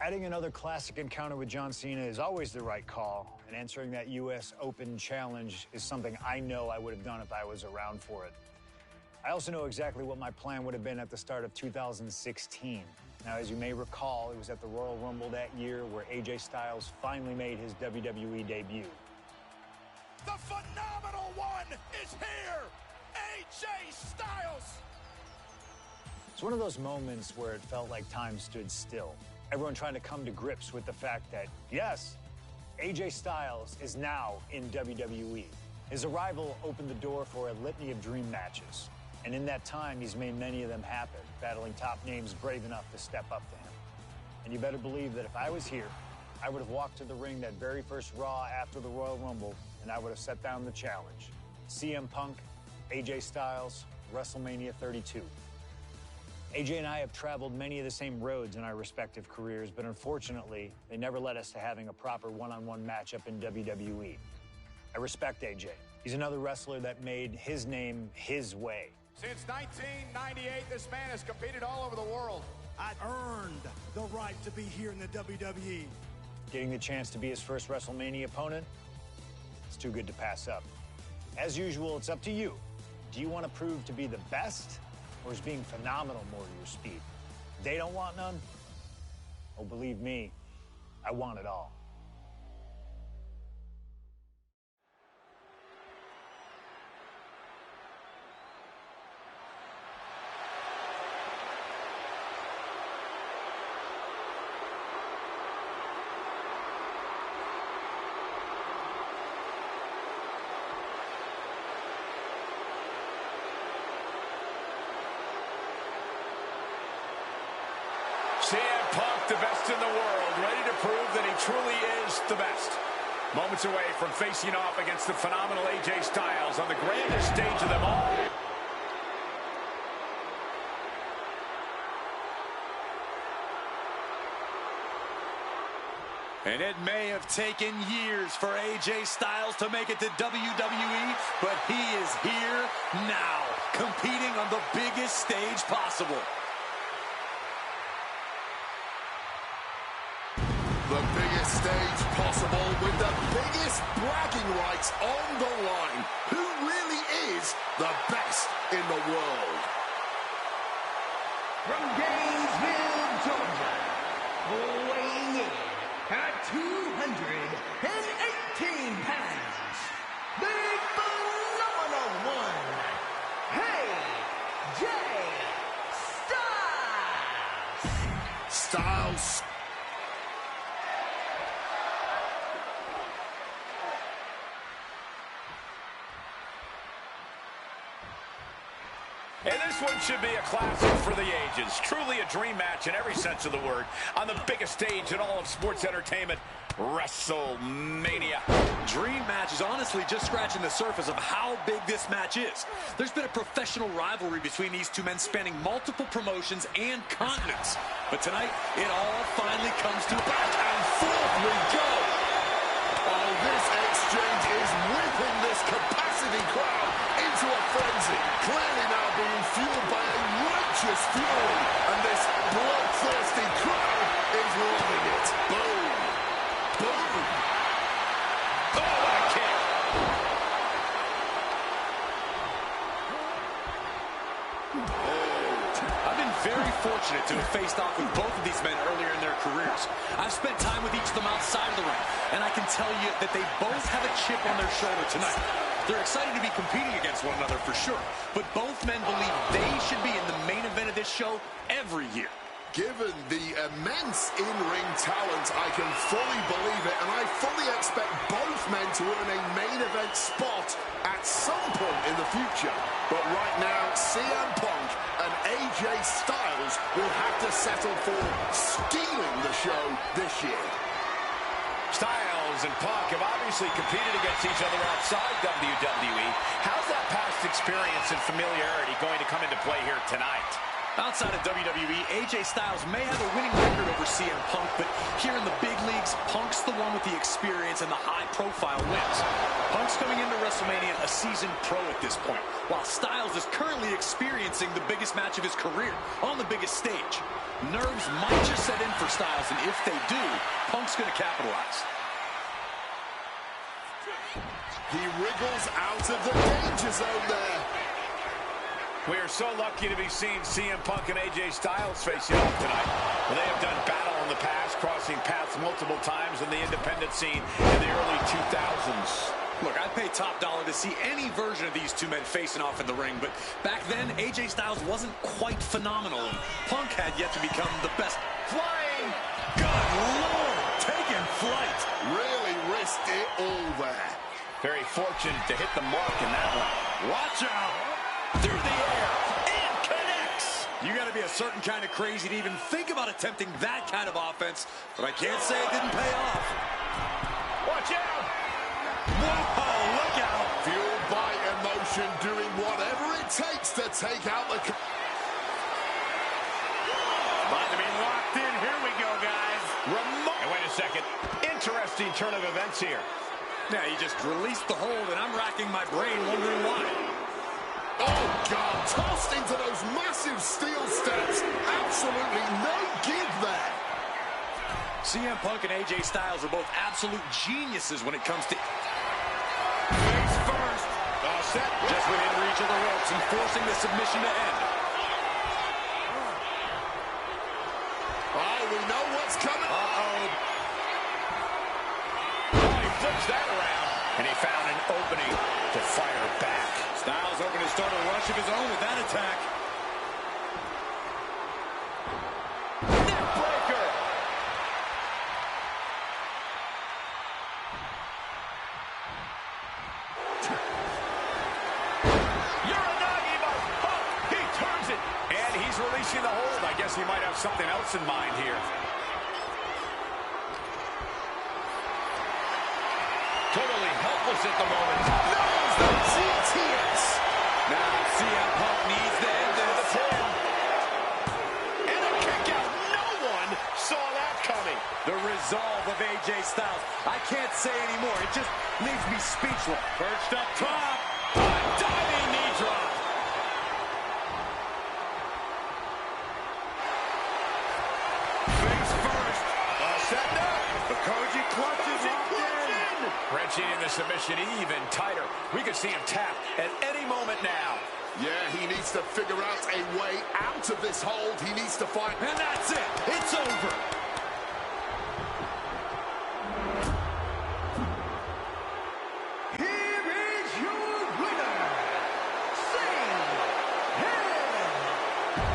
Adding another classic encounter with John Cena is always the right call, and answering that U.S. Open challenge is something I know I would have done if I was around for it. I also know exactly what my plan would have been at the start of 2016. Now, as you may recall, it was at the Royal Rumble that year where AJ Styles finally made his WWE debut. The phenomenal one is here! AJ Styles! It's one of those moments where it felt like time stood still. Everyone trying to come to grips with the fact that, yes, AJ Styles is now in WWE. His arrival opened the door for a litany of dream matches. And in that time, he's made many of them happen, battling top names brave enough to step up to him. And you better believe that if I was here, I would have walked to the ring that very first Raw after the Royal Rumble, and I would have set down the challenge. CM Punk, AJ Styles, WrestleMania 32. AJ and I have traveled many of the same roads in our respective careers, but unfortunately, they never led us to having a proper one-on-one matchup in WWE. I respect AJ. He's another wrestler that made his name his way. Since 1998, this man has competed all over the world. I earned the right to be here in the WWE. Getting the chance to be his first WrestleMania opponent, it's too good to pass up. As usual, it's up to you. Do you want to prove to be the best, or is being phenomenal more to your speed? They don't want none? Oh, believe me, I want it all. CM Punk, the best in the world, ready to prove that he truly is the best. Moments away from facing off against the phenomenal AJ Styles on the grandest stage of them all. And it may have taken years for AJ Styles to make it to WWE, but he is here now, competing on the biggest stage possible. The biggest stage possible with the biggest bragging rights on the line. Who really is the best in the world? From Gainesville, Georgia, weighing in at 218 pounds, the phenomenal one, AJ Styles. Styles. And this one should be a classic for the ages. Truly a dream match in every sense of the word. On the biggest stage in all of sports entertainment, WrestleMania. Dream match is honestly just scratching the surface of how big this match is. There's been a professional rivalry between these two men spanning multiple promotions and continents. But tonight, it all finally comes to back and forth we go. Oh, this exchange is whipping this capacity crowd into a frenzy. Clearly now being fueled by a righteous fury. And this bloodthirsty crowd is loving it. Boom. Boom. Oh, what a kick. I've been very fortunate to have faced off with both of these men earlier in their careers. I've spent time with each of them outside of the ring, and I can tell you that they both have a chip on their shoulder tonight. They're excited to be competing against one another for sure, but both men believe they should be in the main event of this show every year. Given the immense in-ring talent, I can fully believe it, and I fully expect both men to earn a main event spot at some point in the future. But right now, CM Punk and AJ Styles will have to settle for stealing the show this year. Styles and Punk have obviously competed against each other outside WWE. How's that past experience and familiarity going to come into play here tonight? Outside of WWE, AJ Styles may have a winning record over CM Punk, but here in the big leagues, Punk's the one with the experience and the high-profile wins. Punk's coming into Wrestlemania a seasoned pro at this point, while Styles is currently experiencing the biggest match of his career on the biggest stage. Nerves might just set in for Styles, and if they do, Punk's going to capitalize. He wriggles out of the danger zone there. We are so lucky to be seeing CM Punk and AJ Styles facing off tonight. Well, they have done battle in the past, crossing paths multiple times in the independent scene in the early 2000s. Look, I'd pay top dollar to see any version of these two men facing off in the ring, but back then, AJ Styles wasn't quite phenomenal, and Punk had yet to become the best. Flying! Good Lord! Taking flight! Really risked it all there. Very fortunate to hit the mark in that one. Watch out! Through the air, it connects. You got to be a certain kind of crazy to even think about attempting that kind of offense, but I can't say it didn't pay off. Watch out! Whoa, look out! Fueled by emotion, doing whatever it takes to take out the... About to be locked in. Here we go, guys. And wait a second. Interesting turn of events here. Yeah, he just released the hold, and I'm racking my brain wondering why. Oh, God, tossed into those massive steel steps. Absolutely no give there. CM Punk and AJ Styles are both absolute geniuses when it comes to... Face first. All set. Just within reach of the ropes and forcing the submission to end. Oh, we know what's coming. Uh-oh. Oh, he flips that around, and he found an opening to fire back. Styles hoping to start a rush of his own with that attack. Neck breaker. Uranagi must pump. He turns it. And he's releasing the hold. I guess he might have something else in mind here. Totally helpless at the moment. Knows the GTS. Now CM Punk needs the end of the pin. And a kick out. No one saw that coming. The resolve of AJ Styles. I can't say anymore. It just leaves me speechless. Perched up top. A diving knee drop. Face first. Set up. The Koji clutches it. Wrenching in the submission even tighter. We could see him tap at any moment now. Yeah, he needs to figure out a way out of this hold. He needs to find... And that's it. It's over.